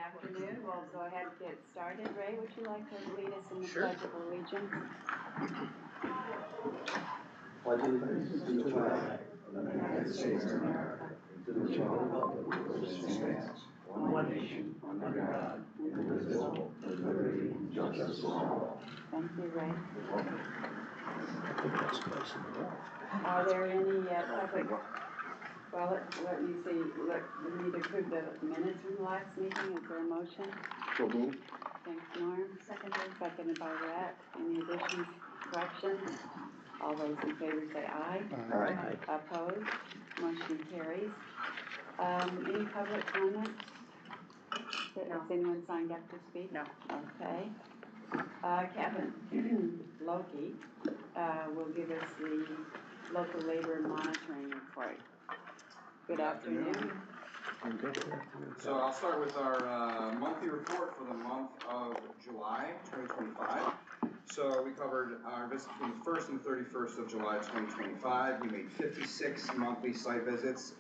afternoon. We'll go ahead and get started. Ray, would you like to lead us in the Sure. Pledge of Allegiance? Pledge allegiance to the flag of the United States of America, to the republic which stands one nation under God, indivisible, with liberty and justice for all. Thank you, Ray. Are there any public? Well, let me see. We need to approve the minutes from the last meeting. Is there a motion? So moved. Thanks, Norm. Seconded by Rhett. Any additions, corrections? All those in favor say aye. Aye. Opposed? Motion carries. Any public comments? No. Has anyone signed up to speak? No. Okay. Kevin Loki will give us the local labor monitoring report. Good afternoon. So I'll start with our monthly report for the month of July 2025. So we covered our visits between the 1st and 31st of July 2025. We made 56 monthly site visits.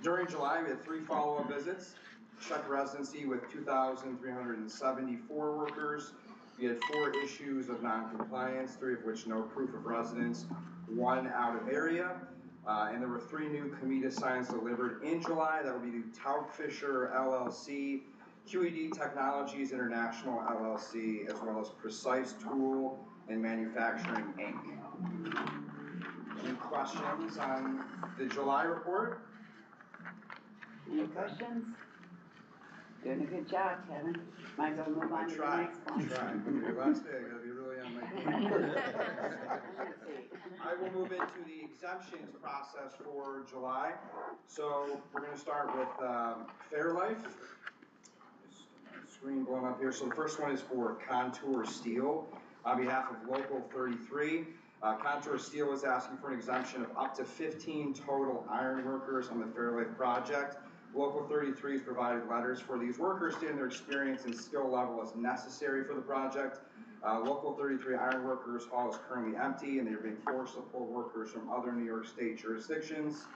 During July, we had 3 follow-up visits. Check residency with 2,374 workers. We had 4 issues of non-compliance, 3 of which no proof of residence, 1 out of area. And there were 3 new COMIDA signs delivered in July. That would be the Taubfisher LLC, QED Technologies International LLC, as well as Precise Tool and Manufacturing Inc. Any questions on the July report? Any questions? Doing a good job, Kevin. Might as well move on to the next one. I tried. Last day, I gotta be really on my game. I will move into the exemptions process for July. So we're gonna start with Fairlife. Screen blowing up here. So the first one is for Contour Steel on behalf of Local 33. Contour Steel is asking for an exemption of up to 15 total iron workers on the Fairlife project. Local 33 has provided letters for these workers stating their experience and skill level as necessary for the project. Local 33 iron workers hall is currently empty and they're being forced to pull workers from other New York State jurisdictions.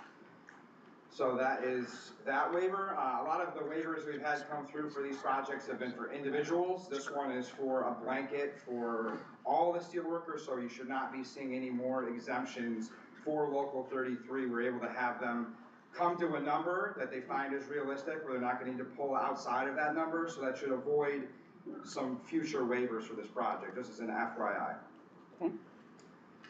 So that is that waiver. A lot of the waivers we've had come through for these projects have been for individuals. This one is for a blanket for all the steel workers, so you should not be seeing any more exemptions for Local 33. We're able to have them come to a number that they find is realistic, where they're not going to need to pull outside of that number, so that should avoid some future waivers for this project. This is an FYI. Okay.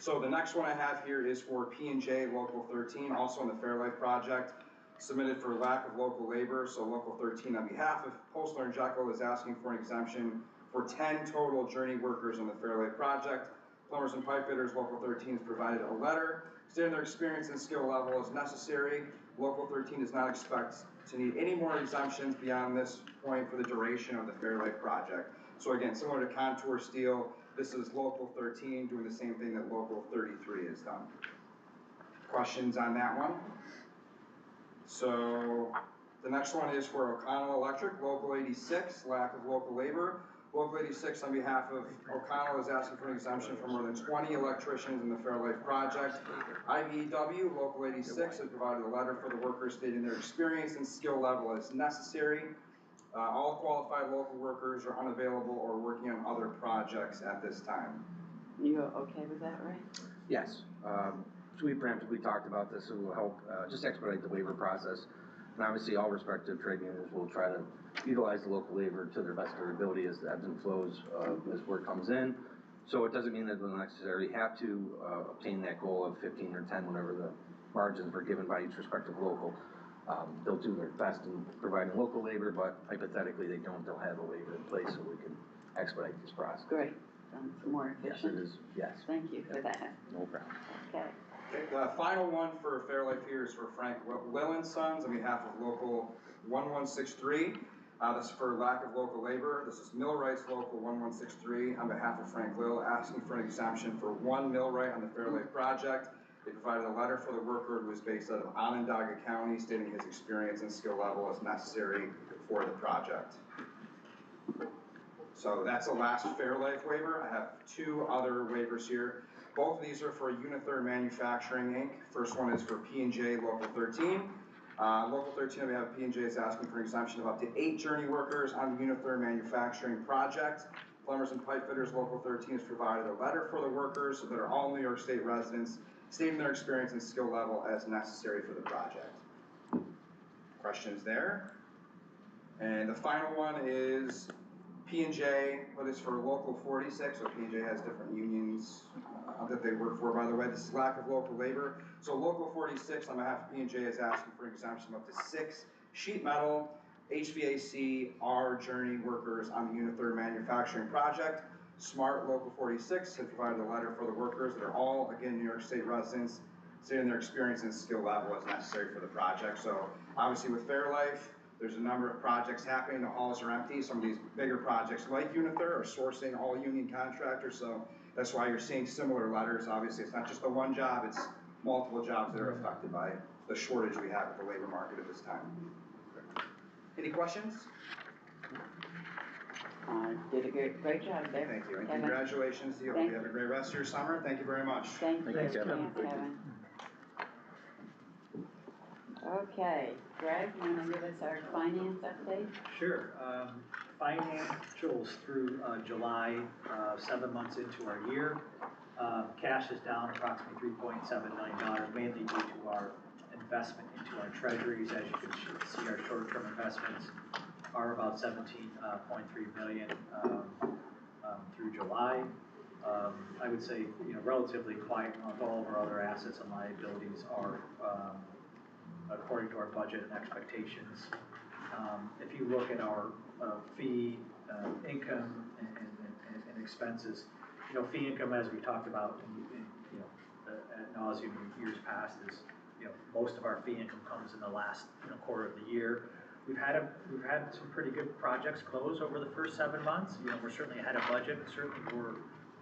So the next one I have here is for P&J Local 13, also on the Fairlife project, submitted for lack of local labor. So Local 13 on behalf of Postler and Jekyll is asking for an exemption for 10 total journey workers on the Fairlife project. Plumbers and pipe fitters, Local 13 has provided a letter stating their experience and skill level is necessary. Local 13 does not expect to need any more exemptions beyond this point for the duration of the Fairlife project. So again, similar to Contour Steel, this is Local 13 doing the same thing that Local 33 has done. Questions on that one? So the next one is for O'Connell Electric, Local 86, lack of local labor. Local 86 on behalf of O'Connell is asking for an exemption for more than 20 electricians in the Fairlife project. IBEW, Local 86, has provided a letter for the workers stating their experience and skill level is necessary. All qualified local workers are unavailable or working on other projects at this time. You okay with that, Ray? Yes. So we preemptively talked about this. It will help just expedite the waiver process. And obviously all respective trade unions will try to utilize the local labor to their best of their ability as the ebbs and flows as work comes in. So it doesn't mean that they'll necessarily have to obtain that goal of 15 or 10, whatever the margins were given by each respective local. They'll do their best in providing local labor, but hypothetically they don't, they'll have a waiver in place so we can expedite this process. Great. Sounds more efficient. Yes, it is. Yes. Thank you for that. No problem. Okay. Okay, the final one for Fairlife here is for Frank Will and Sons on behalf of Local 1163. This is for lack of local labor. This is Millwrights Local 1163 on behalf of Frank Will, asking for an exemption for 1 millwright on the Fairlife project. They provided a letter for the worker who is based out of Onondaga County stating his experience and skill level is necessary for the project. So that's the last Fairlife waiver. I have 2 other waivers here. Both of these are for Unither Manufacturing Inc. First one is for P&J Local 13. Local 13, we have P&J is asking for an exemption of up to 8 journey workers on the Unither manufacturing project. Plumbers and pipe fitters, Local 13 has provided a letter for the workers that are all New York State residents, stating their experience and skill level as necessary for the project. Questions there? And the final one is P&J, but it's for Local 46, so P&J has different unions that they work for, by the way. This is lack of local labor. So Local 46, on behalf of P&J, is asking for an exemption of up to 6 sheet metal, HVAC, R journey workers on the Unither manufacturing project. Smart Local 46 has provided a letter for the workers that are all, again, New York State residents, stating their experience and skill level as necessary for the project. So obviously with Fairlife, there's a number of projects happening, the halls are empty. Some of these bigger projects like Unither are sourcing all union contractors, so that's why you're seeing similar letters. Obviously, it's not just the one job, it's multiple jobs that are affected by the shortage we have at the labor market at this time. Any questions? Did a great job there. Thank you, and Kevin. congratulations to you. Hope you have a great rest of your summer. Thank you very much. Thank you, Thank you, Kevin. Kevin. Okay, Greg, you wanna give us our finance update? Sure. Financials through July, 7 months into our year. Cash is down approximately $3.7 million, mainly due to our investment into our treasuries. As you can see, our short-term investments are about $17.3 million through July. I would say, relatively quiet among all of our other assets and liabilities are according to our budget and expectations. If you look at our fee income and expenses, fee income, as we talked about ad nauseum in years past, is most of our fee income comes in the last quarter of the year. We've had some pretty good projects close over the first 7 months. We're certainly ahead of budget. Certainly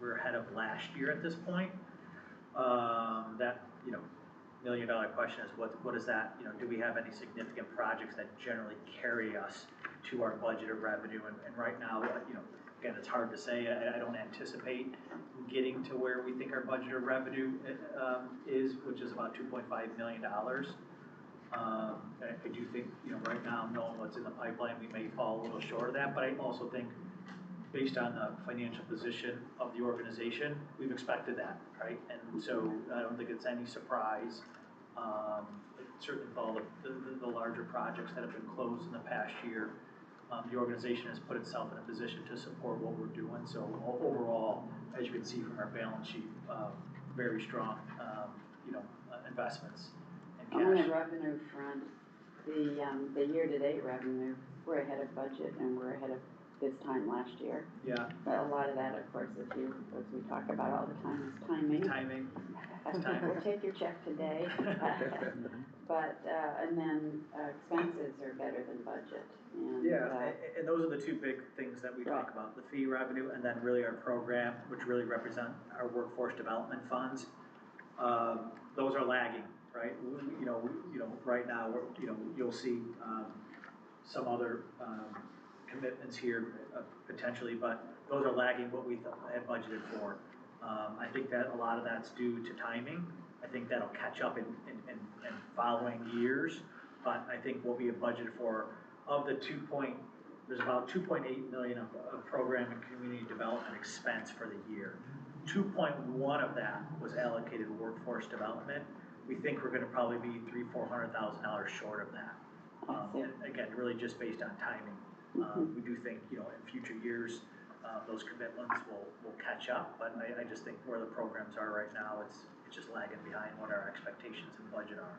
we're ahead of last year at this point. That million-dollar question is what is that? Do we have any significant projects that generally carry us to our budgeted revenue? And right now, again, it's hard to say. I don't anticipate getting to where we think our budgeted revenue is, which is about $2.5 million. I do think, right now, knowing what's in the pipeline, we may fall a little short of that, but I also think, based on the financial position of the organization, we've expected that, right? And so I don't think it's any surprise. Certainly with all the larger projects that have been closed in the past year, the organization has put itself in a position to support what we're doing. So overall, as you can see from our balance sheet, very strong, investments and cash. On the revenue front, the year-to-date revenue, we're ahead of budget and we're ahead of this time last year. Yeah. But a lot of that, of course, as we talk about all the time, is timing. Timing. We'll take your check today. But, and then expenses are better than budget. And, Yeah, and those are the two big things that we talk about, the fee revenue and then really our program, which really represent our workforce development funds. Those are lagging, right? Right now, you'll see some other commitments here potentially, but those are lagging what we had budgeted for. I think that a lot of that's due to timing. I think that'll catch up in following years, but I think what we have budgeted for, of the there's about $2.8 million of program and community development expense for the year. 2.1 of that was allocated to workforce development. We think we're gonna probably be $300,000-$400,000 short of that. And again, really just based on timing. We do think, in future years, those commitments will catch up, but I just think where the programs are right now, it's just lagging behind what our expectations and budget are.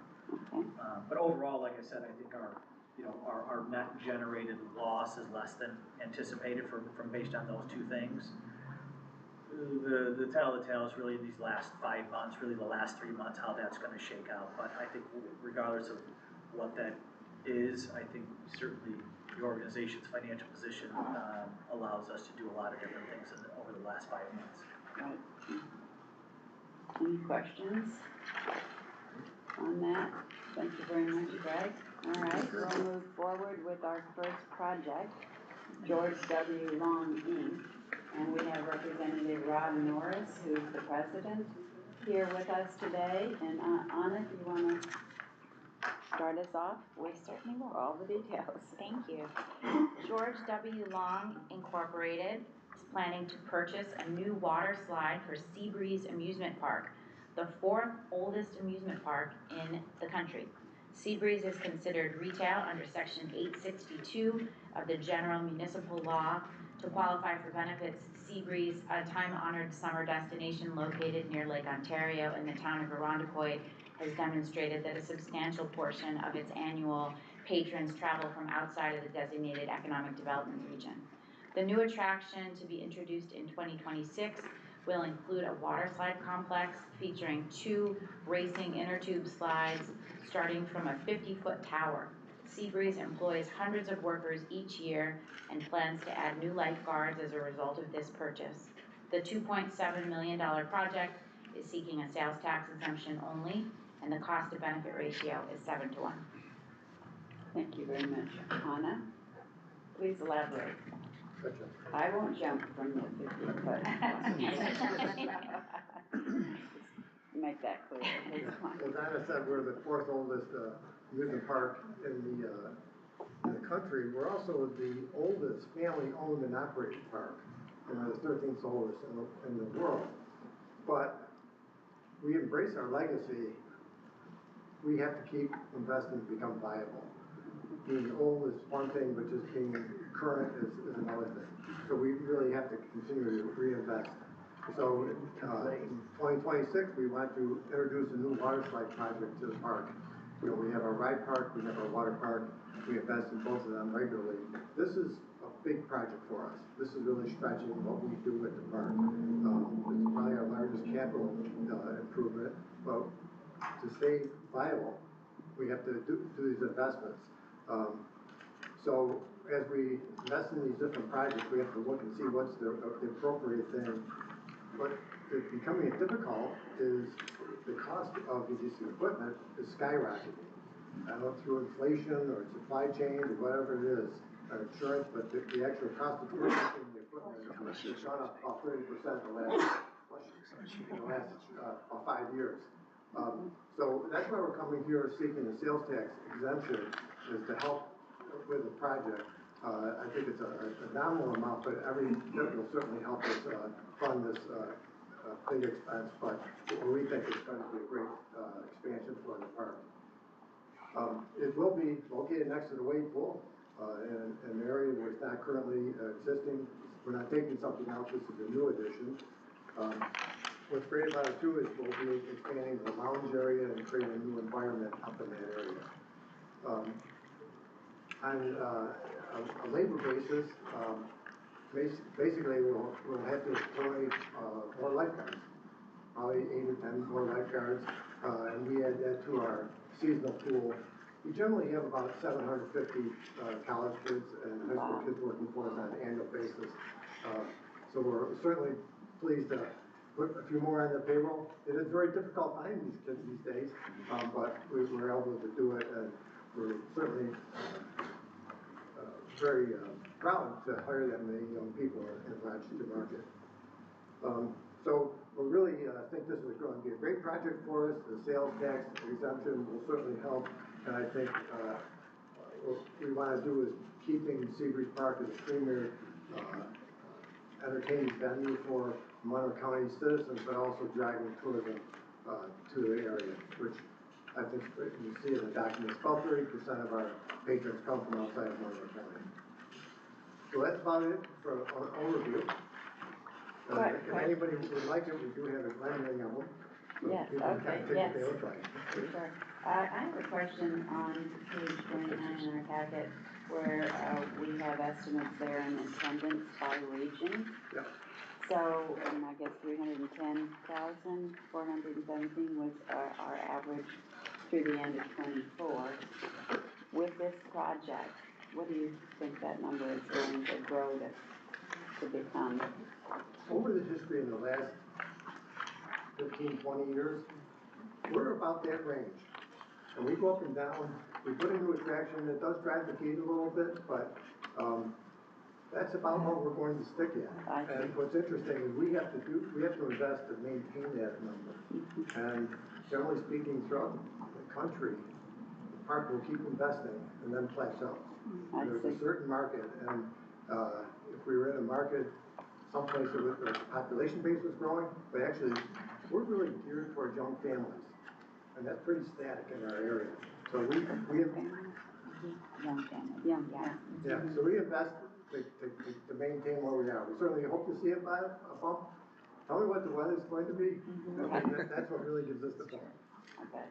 Okay. But overall, like I said, I think our net generated loss is less than anticipated from based on those two things. The tale is really these last 5 months, really the last 3 months, how that's gonna shake out. But I think regardless of what that is, I think certainly the organization's financial position allows us to do a lot of different things over the last 5 months. Right. Any questions on that? Thank you very much, Greg. All right, we'll move forward with our first project, George W. Long, Inc. And we have Representative Rob Norris, who's the president, here with us today. And Anna, if you want to start us off We with certainly will. all the details? Thank you. George W. Long Incorporated is planning to purchase a new water slide for Seabreeze Amusement Park, the fourth oldest amusement park in the country. Seabreeze is considered retail under Section 862 of the General Municipal Law. To qualify for benefits, Seabreeze, a time-honored summer destination located near Lake Ontario in the town of Irondequoit, has demonstrated that a substantial portion of its annual patrons travel from outside of the designated economic development region. The new attraction to be introduced in 2026 will include a water slide complex featuring 2 racing inner tube slides starting from a 50-foot tower. Seabreeze employs hundreds of workers each year and plans to add new lifeguards as a result of this purchase. The $2.7 million project is seeking a sales tax exemption only, and the cost to benefit ratio is 7-1. Thank you very much. Anna, please elaborate. I won't jump from the 50-foot. Make that clear. It's fine. As Anna said, we're the fourth oldest amusement park in the country. We're also the oldest family-owned and operated park, and we're the 13th oldest in the world. But we embrace our legacy. We have to keep investing to become viable. Being old is one thing, but just being current is another thing. So we really have to continue to reinvest. So in 2026, we want to introduce a new water slide project to the park. You know, we have our ride park, we have our water park. We invest in both of them regularly. This is a big project for us. This is really stretching what we do at the park. It's probably our largest capital improvement, but to stay viable, we have to do these investments. So as we invest in these different projects, we have to look and see what's the appropriate thing. What is becoming difficult is the cost of this equipment is skyrocketing. I don't know, through inflation or supply chain or whatever it is, or insurance, but the actual cost of purchasing the equipment has gone up about 30% in the last 5 years. So that's why we're coming here seeking a sales tax exemption, is to help with the project. I think it's a nominal amount, but that will certainly help us fund this big expense, but we think it's going to be a great expansion for the park. It will be located next to the wave pool in an area where it's not currently existing. We're not taking something out, this is a new addition. What's great about it too is we'll be expanding the lounge area and creating a new environment up in that area. On a labor basis, basically we'll have to employ more lifeguards, probably 8 or 10 more lifeguards, and we add that to our seasonal pool. We generally have about 750 college kids and high school kids working for us on an annual basis. So we're certainly pleased to put a few more on the payroll. It is very difficult finding these kids these days, but we were able to do it, and we're certainly very proud to hire that many young people in Rochester Market. So we really think this is going to be a great project for us. The sales tax exemption will certainly help, and I think what we want to do is keeping Seabreeze Park as a premier entertaining venue for Monroe County citizens, but also driving tourism to the area, which I think you see in the documents, about 30% of our patrons come from outside of Monroe County. So that's about it for an overview. If anybody would like it, we do have a rendering of them. So yes, people can okay, kind of take yes. what they look like. Sure. I have a question on page 29 in our packet where we have estimates there in attendance by region. Yep. So, I guess 310,417 was our average through the end of 24. With this project, what do you think that number is going to grow to become? Over the history in the last 15, 20 years, we're about that range. And we go up and down. We put a new attraction that does drive the gate a little bit, but that's about what we're going to stick at. And what's interesting is we have to invest to maintain that number. And generally speaking, throughout the country, park will keep investing and then plateau. I There's see. a certain market, and, if we were in a market someplace where the population base was growing, but actually, we're really geared towards young families. And that's pretty static in our area. So we, Young family. Young, yeah, so we invest to maintain where we are. We certainly hope to see it by a bump. Tell me what the weather's going to be. That's what really gives us the bump. okay.